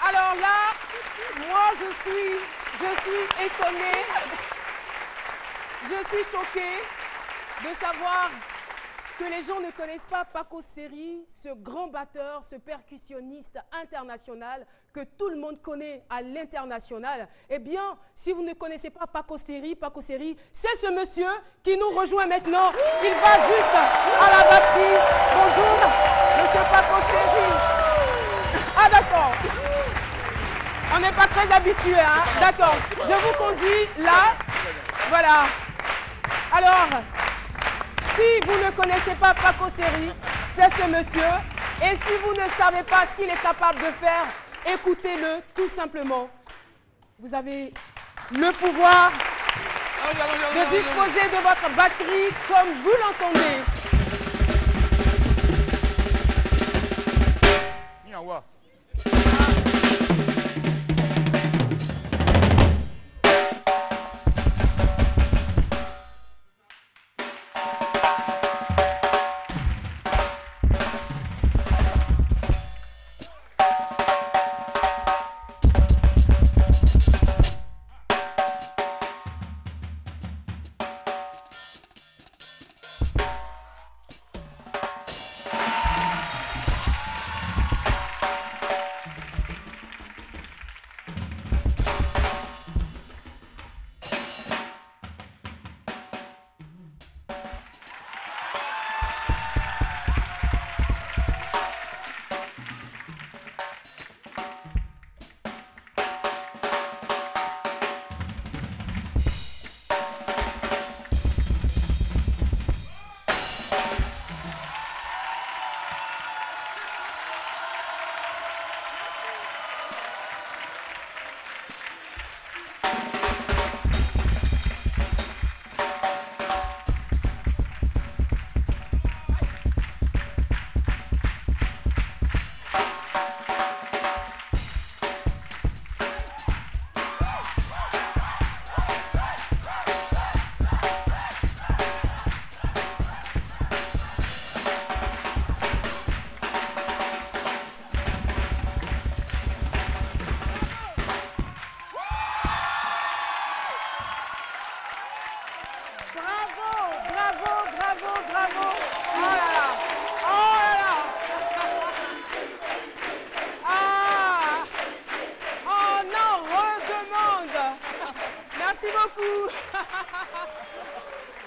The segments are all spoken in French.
Alors là, moi je suis étonnée, je suis choquée de savoir que les gens ne connaissent pas Paco Seri, ce grand batteur, ce percussionniste international que tout le monde connaît à l'international. Eh bien, si vous ne connaissez pas Paco Seri, c'est ce monsieur qui nous rejoint maintenant. Il va juste à la batterie. Bonjour, monsieur Paco Seri. Ah d'accord. On n'est pas très habitué, hein. D'accord. Je vous conduis là. Voilà. Alors, si vous ne connaissez pas Paco Seri, c'est ce monsieur. Et si vous ne savez pas ce qu'il est capable de faire, écoutez-le tout simplement. Vous avez le pouvoir de disposer de votre batterie comme vous l'entendez.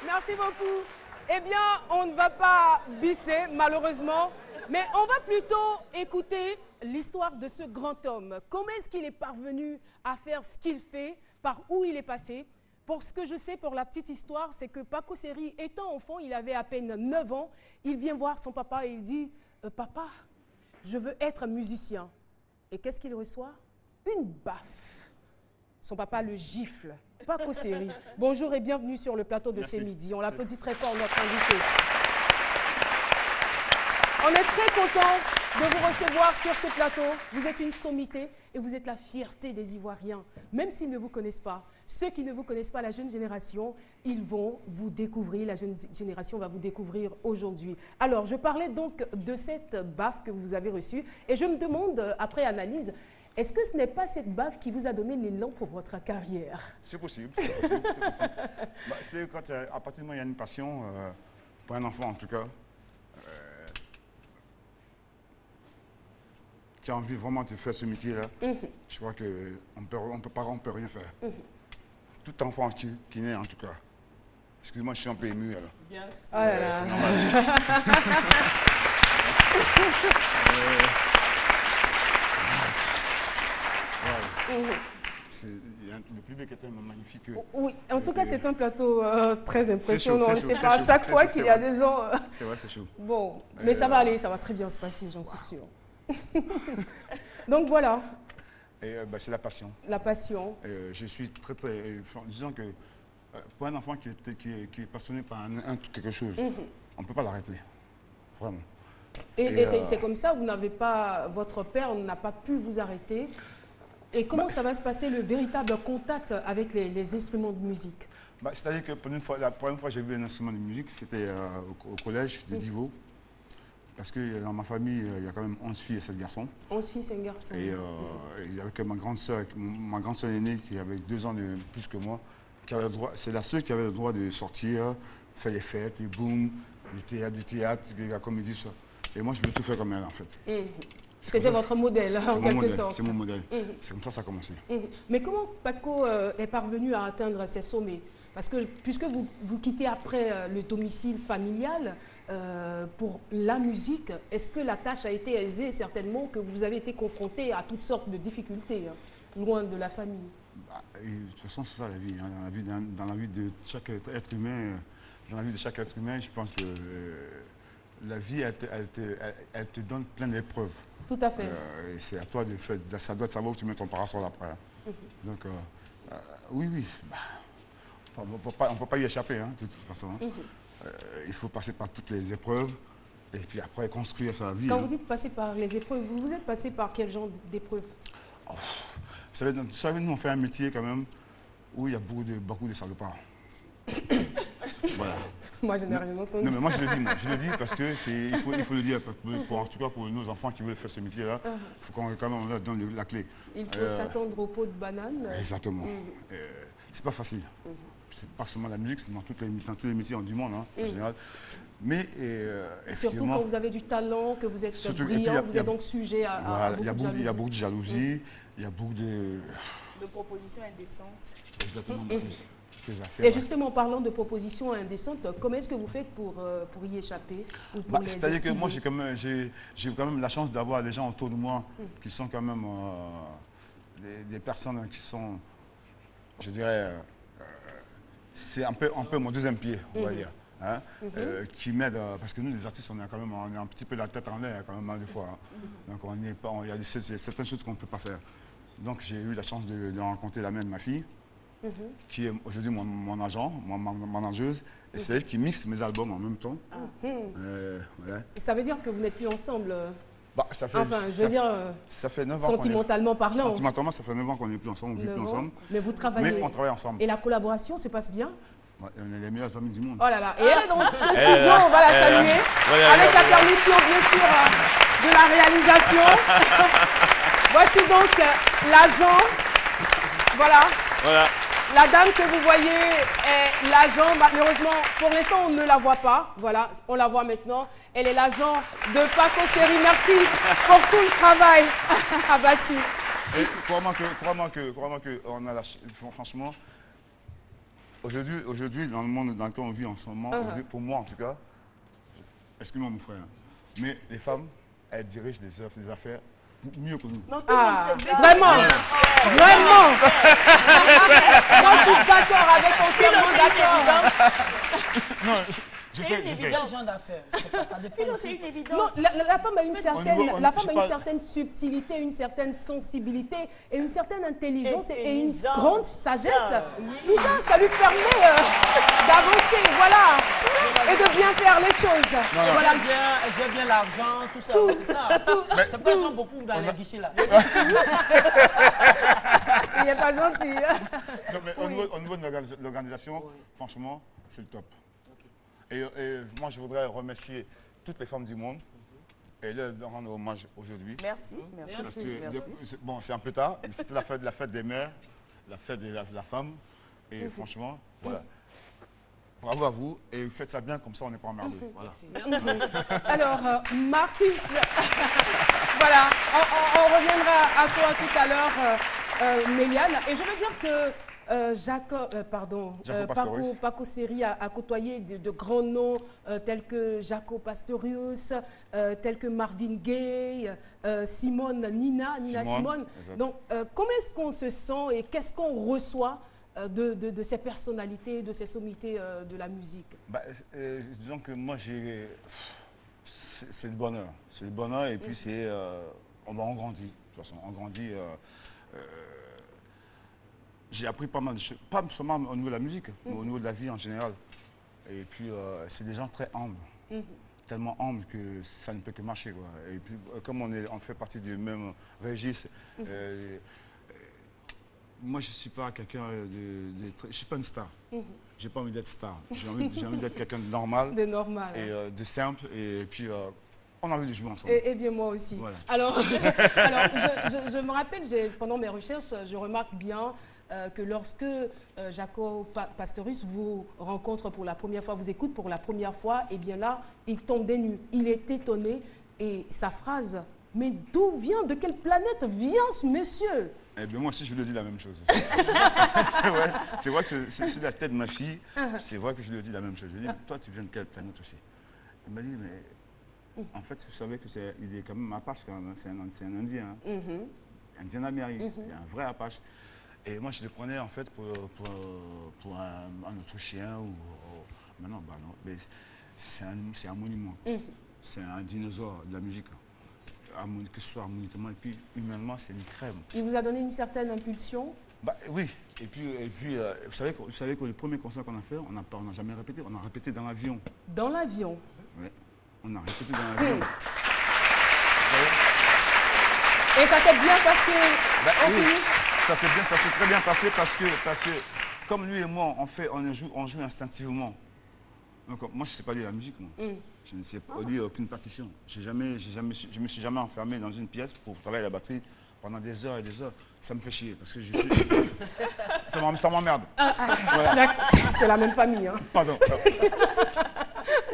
Merci beaucoup. Eh bien, on ne va pas bisser, malheureusement, mais on va plutôt écouter l'histoire de ce grand homme. Comment est-ce qu'il est parvenu à faire ce qu'il fait, par où il est passé? Pour ce que je sais, pour la petite histoire, c'est que Paco Seri, étant enfant, il avait à peine 9 ans, il vient voir son papa et il dit « Papa, je veux être musicien ». Et qu'est-ce qu'il reçoit? Une baffe. Son papa le gifle. Paco Seri. Bonjour et bienvenue sur le plateau de C'est Midi. On l'applaudit très fort, notre invité. On est très content de vous recevoir sur ce plateau. Vous êtes une sommité et vous êtes la fierté des Ivoiriens. Même s'ils ne vous connaissent pas, ceux qui ne vous connaissent pas, la jeune génération, ils vont vous découvrir. La jeune génération va vous découvrir aujourd'hui. Alors, je parlais donc de cette baffe que vous avez reçue et je me demande, après analyse, est-ce que ce n'est pas cette baffe qui vous a donné l'élan pour votre carrière? C'est possible, c'est possible, c'est possible. C'est quand, à partir du moment où il y a une passion, pour un enfant en tout cas, qui a envie vraiment de faire ce métier-là, je crois qu'on ne peut rien faire. Tout enfant qui naît en tout cas. Excuse-moi, je suis un peu ému alors. Yes. Oh là là. C'est normal. Le public est tellement magnifique. Oui, en tout cas, c'est un plateau très impressionnant. Chaud, On ne sait pas à chaque fois qu'il y a des gens. C'est vrai, c'est chaud. Bon, mais ça va aller, ça va très bien se passer, j'en suis sûre. Donc voilà. C'est la passion. La passion. Je suis très, disons que pour un enfant qui est passionné par quelque chose, on ne peut pas l'arrêter. Vraiment. Et c'est comme ça, vous n'avez pas, votre père n'a pas pu vous arrêter. Et comment ça va se passer, le véritable contact avec les instruments de musique? C'est-à-dire que la première fois que j'ai vu un instrument de musique, c'était au collège de Divo. Parce que dans ma famille, il y a quand même 11 filles et 7 garçons. 11 filles, 5 garçons. Et il y avait que ma grande sœur aînée qui avait 2 ans de plus que moi. C'est la seule qui avait le droit de sortir, faire les fêtes, les booms, du théâtre, la comédie, ça. Et moi, je voulais tout faire comme elle, en fait. C'était votre modèle, en quelque sorte. C'est mon modèle. C'est comme ça que ça a commencé. Mais comment Paco est parvenu à atteindre ces sommets? Parce que puisque vous quittez après le domicile familial pour la musique, est-ce que la tâche a été aisée? Certainement que vous avez été confronté à toutes sortes de difficultés, loin de la famille. Bah, de toute façon, c'est ça la vie. Hein. Dans la vie de chaque être humain, je pense que la vie, elle te donne plein d'épreuves. Tout à fait. Et c'est à toi de faire. Ça doit savoir où tu mets ton parasol après. Donc, oui. Bah, on ne peut pas y échapper, hein, de toute façon. Hein. Il faut passer par toutes les épreuves et puis après construire sa vie. Quand vous dites passer par les épreuves, vous êtes passé par quel genre d'épreuves? Vous savez, nous, on fait un métier quand même où il y a beaucoup de salopards. Voilà. Moi, je n'ai rien entendu. Non, mais moi, je le dis parce que il faut le dire. En tout cas, pour nos enfants qui veulent faire ce métier-là, il faut quand même on leur donne la clé. Il faut s'attendre au pot de banane. Exactement. C'est pas facile. C'est pas seulement la musique, c'est dans tous les métiers du monde, hein, en général. Mais surtout quand vous avez du talent, que vous êtes brillant, vous êtes donc sujet à beaucoup de jalousie. Il y a beaucoup de jalousie, il y a beaucoup de propositions indécentes. Exactement. Et justement, en parlant de propositions indécentes, comment est-ce que vous faites pour y échapper ou pour c'est-à-dire que moi, j'ai quand même la chance d'avoir des gens autour de moi qui sont quand même des personnes qui sont, je dirais, c'est un peu mon deuxième pied, on va dire. Hein, qui m'aident, parce que nous, les artistes, on est un petit peu la tête en l'air quand même, hein, des fois. Hein. Donc, il y a certaines choses qu'on ne peut pas faire. Donc, j'ai eu la chance de rencontrer la mère de ma fille, qui est aujourd'hui mon agent, mon manageuse, et c'est elle qui mixe mes albums en même temps. Ouais. Ça veut dire que vous n'êtes plus ensemble? Bah, ça fait, enfin, je veux dire, ça fait 9 ans sentimentalement parlant. Sentimentalement, ça fait 9 ans qu'on n'est plus ensemble, on ne vit plus ensemble. Mais vous travaillez. Mais on travaille ensemble. Et la collaboration se passe bien? Ouais, on est les meilleurs amis du monde. Oh là là, et elle est dans ce studio, on va la saluer, avec la permission bien sûr de la réalisation. Voici donc l'agent, voilà. La dame que vous voyez est l'agent, malheureusement, pour l'instant on ne la voit pas, voilà, on la voit maintenant. Elle est l'agent de Paco Seri. Merci pour tout le travail abattu. Et crois-moi que on a franchement, aujourd'hui, dans le monde dans lequel on vit en ce moment, pour moi en tout cas, excuse-moi mon frère, mais les femmes, elles dirigent les affaires mieux que nous. Non, tout le monde sait ça. Vraiment, vraiment. Moi, je suis d'accord avec, entièrement d'accord. Non, Quel genre d'affaires? Ça dépend aussi. C'est une évidence. Non, la femme a une certaine subtilité, une certaine sensibilité et une certaine intelligence et une grande sagesse. Tout ça, ça lui permet d'avancer, voilà, et de bien faire les choses. Voilà. J'ai bien l'argent, tout ça, c'est ça. C'est pourquoi ils sont beaucoup dans les guichets là. Il n'est pas gentil. Non, mais au niveau de l'organisation, franchement, c'est le top. Et moi, je voudrais remercier toutes les femmes du monde et leur rendre hommage aujourd'hui. Merci. Parce que, bon, c'est un peu tard, mais c'était la fête des mères, la fête de la femme. Et franchement, voilà. Bravo à vous et faites ça bien, comme ça on n'est pas emmerdé. Voilà. Alors, Marcus, voilà, on reviendra à toi tout à l'heure, Méliane. Et je veux dire que Paco Seri a côtoyé de grands noms tels que Jaco Pastorius, tels que Marvin Gaye, Nina Simone. Donc, comment est-ce qu'on se sent et qu'est-ce qu'on reçoit de ces personnalités, de ces sommités de la musique? Disons que moi, c'est le bonheur. C'est le bonheur et puis on grandit. De toute façon, on grandit. J'ai appris pas mal de choses, pas seulement au niveau de la musique, mais au niveau de la vie en général. Et puis, c'est des gens très humbles, tellement humbles que ça ne peut que marcher, quoi. Et puis, comme on fait partie du même registre, moi, je ne suis pas quelqu'un je ne suis pas une star. Je n'ai pas envie d'être star. J'ai envie d'être quelqu'un de normal. De normal. Et de simple. Et puis, On a envie de jouer ensemble. Et bien moi aussi. Voilà. Alors, je me rappelle, pendant mes recherches, je remarque bien que lorsque Jaco Pastorius vous rencontre pour la première fois, vous écoute pour la première fois, et bien là, il tombe des nues. Il est étonné et sa phrase, mais d'où vient, de quelle planète vient ce monsieur? Eh bien, moi aussi, je lui ai dit la même chose. C'est vrai que c'est sur la tête de ma fille, c'est vrai que je lui ai dit la même chose. Je lui ai dit, toi, tu viens de quelle planète aussi? Il m'a dit, mais en fait, vous savez qu'il est quand même Apache, c'est un Indien. Hein. Indien d'Amérique, il est un vrai Apache. Et moi, je le prenais en fait pour un Autrichien ou. Non, bah non, mais c'est un monument. C'est un dinosaure de la musique. Que ce soit harmoniquement et puis humainement, c'est une crème. Il vous a donné une certaine impulsion? Bah, oui. Et puis vous savez que le premier concert qu'on a fait, on n'a jamais répété. On a répété dans l'avion. Dans l'avion? Oui. On a répété dans l'avion. Et ça s'est bien passé? Bah, oui, ça s'est très bien passé parce que comme lui et moi, on joue instinctivement. Donc, moi, je ne sais pas lire la musique, moi. Je ne sais pas lire aucune partition. Je ne me suis jamais enfermé dans une pièce pour travailler la batterie pendant des heures et des heures. Ça me fait chier parce que ça m'emmerde. Voilà. C'est la même famille. Hein. Pardon.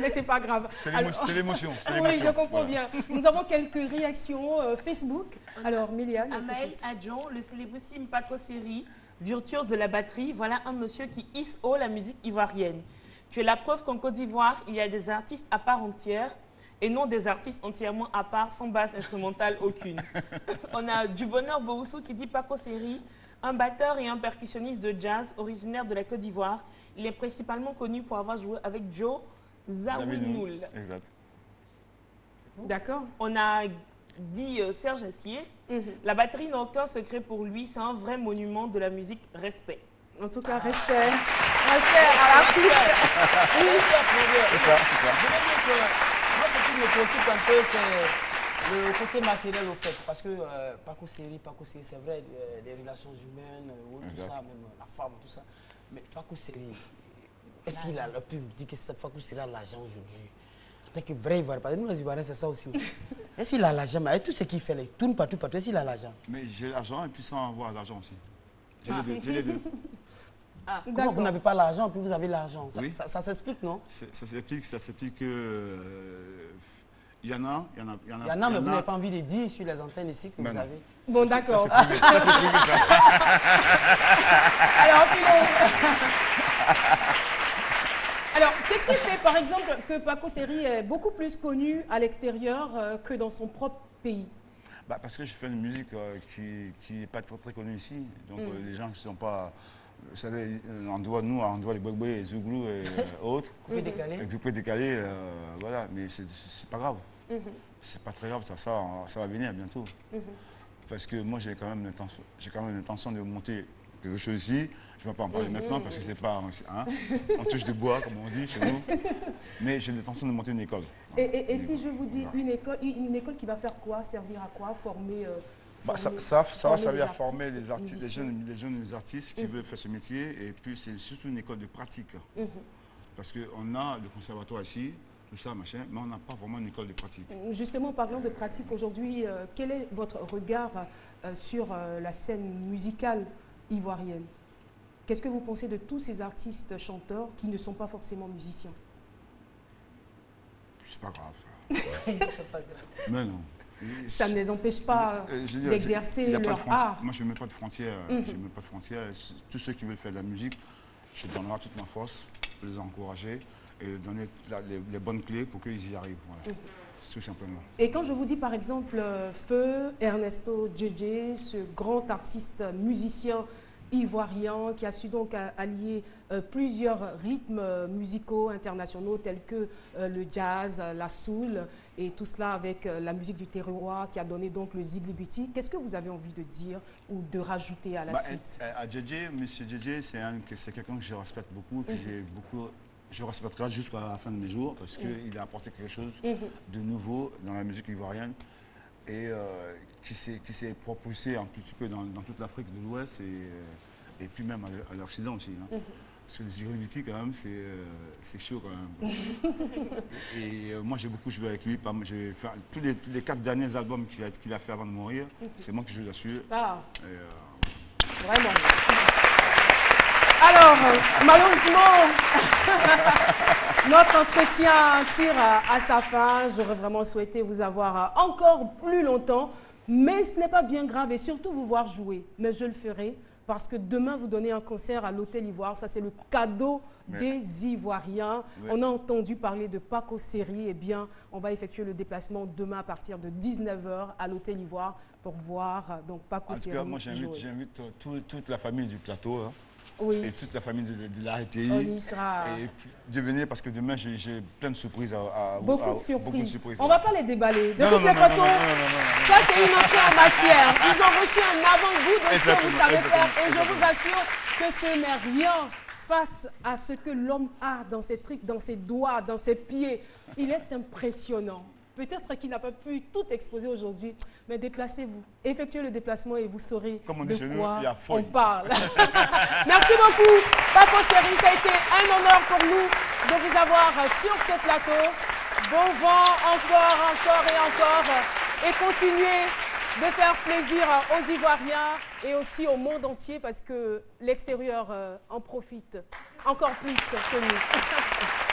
Mais c'est pas grave. C'est l'émotion. Oui, je comprends bien. Nous avons quelques réactions Facebook. Alors, Méliane. Amael Adjon, le célébrissime Paco Seri, virtuose de la batterie, voilà un monsieur qui hisse haut la musique ivoirienne. Tu es la preuve qu'en Côte d'Ivoire, il y a des artistes à part entière et non des artistes entièrement à part, sans base instrumentale aucune. On a du bonheur Bouroussou qui dit Paco Seri, un batteur et un percussionniste de jazz originaire de la Côte d'Ivoire. Il est principalement connu pour avoir joué avec Joe Zawinul. Exact. D'accord. On a dit Serge Assier. La batterie n'a aucun secret pour lui, c'est un vrai monument de la musique. Respect. En tout cas, respect. Respect à l'artiste. Oui, c'est ça. Je veux dire que moi, ce qui me préoccupe un peu, c'est le côté matériel, au fait. Parce que Paco Seri, c'est vrai, les relations humaines, tout ça, même la femme, tout ça. Mais Paco Seri, est-ce qu'il a, pu me dire que Paco Seri a l'argent aujourd'hui? En tant que vrai Ivoirien, parce que nous, les Ivoiriens, c'est ça aussi. Est-ce qu'il a l'argent? Avec tout ce qu'il fait, il tourne partout, est-ce qu'il a l'argent? Mais j'ai l'argent et puis sans avoir l'argent aussi. J'ai les deux. Comment vous n'avez pas l'argent puis vous avez l'argent? Oui. Ça s'explique, non? Ça s'explique que il y en a, mais vous n'avez pas envie de dire sur les antennes ici que vous avez. Bon, d'accord. Ça, c'est privé, ça. Alors, alors, qu'est-ce qui fait, par exemple, que Paco Seri est beaucoup plus connu à l'extérieur que dans son propre pays? Bah, parce que je fais une musique qui n'est pas très connue ici. Donc, les gens qui ne sont pas... Vous savez, on doit les Gbagbo, les Zouglou et autres. Coupé décalé. Coupé décalé, voilà. Mais c'est pas grave. C'est pas très grave, ça va venir bientôt. Parce que moi, j'ai quand même l'intention de monter quelque chose ici. Je ne vais pas en parler maintenant parce que c'est pas... Hein, on touche du bois, comme on dit chez nous. Mais j'ai l'intention de monter une école. Et si je vous dis une école qui va faire quoi? Servir à quoi? Former... ça va servir à former les jeunes artistes qui veulent faire ce métier. Et puis, c'est surtout une école de pratique. Parce qu'on a le conservatoire ici, tout ça, machin, mais on n'a pas vraiment une école de pratique. Justement, parlant de pratique aujourd'hui, quel est votre regard sur la scène musicale ivoirienne? Qu'est-ce que vous pensez de tous ces artistes chanteurs qui ne sont pas forcément musiciens? C'est pas grave, ça. C'est pas grave. Mais non. Ça ne les empêche pas d'exercer leur art. Moi, je ne mets pas de frontières. Je mets pas de frontières. Tous ceux qui veulent faire de la musique, je donnerai toute ma force pour les encourager et donner les bonnes clés pour qu'ils y arrivent. Voilà. Tout simplement. Et quand je vous dis par exemple Feu, Ernesto Djedje, ce grand artiste musicien ivoirien qui a su donc allier plusieurs rythmes musicaux internationaux tels que le jazz, la soul et tout cela avec la musique du terroir qui a donné donc le Ziblibiti. Qu'est-ce que vous avez envie de dire ou de rajouter à la suite? À Djedje, monsieur Djedje, c'est quelqu'un que je respecte beaucoup, que je respecterai jusqu'à la fin de mes jours parce qu'il a apporté quelque chose de nouveau dans la musique ivoirienne et qui s'est propulsé un petit peu dans toute l'Afrique de l'Ouest et puis même à l'Occident aussi. Hein. Parce que le Zigri quand même, c'est chaud quand même. Et moi, j'ai beaucoup joué avec lui. J'ai fait tous les 4 derniers albums qu'il a fait avant de mourir. C'est moi qui joue là-dessus. Ah. Vraiment. Alors, malheureusement, notre entretien tire à sa fin. J'aurais vraiment souhaité vous avoir encore plus longtemps. Mais ce n'est pas bien grave et surtout vous voir jouer. Mais je le ferai. Parce que demain, vous donnez un concert à l'Hôtel Ivoire. Ça, c'est le cadeau des Ivoiriens. On a entendu parler de Paco Seri. Eh bien, on va effectuer le déplacement demain à partir de 19 h à l'Hôtel Ivoire pour voir donc, Paco Seri. En tout cas, moi, j'invite toute la famille du plateau. Hein. Oui. Et toute la famille de la RTI. On y sera. Et de venir parce que demain, j'ai plein de surprises beaucoup de surprises. On ne ouais. va pas les déballer. De toutes les façons, ça c'est une entrée en matière. Ils ont reçu un avant-goût de ce que vous savez faire. Et je vous assure que ce n'est rien face à ce que l'homme a dans ses tripes, dans ses doigts, dans ses pieds. Il est impressionnant. Peut-être qu'il n'a pas pu tout exposer aujourd'hui, mais déplacez-vous. Effectuez le déplacement et vous saurez de quoi on parle. Merci beaucoup, Paco Seri. Ça a été un honneur pour nous de vous avoir sur ce plateau. Bon vent encore et encore. Et continuez de faire plaisir aux Ivoiriens et aussi au monde entier parce que l'extérieur en profite encore plus que nous.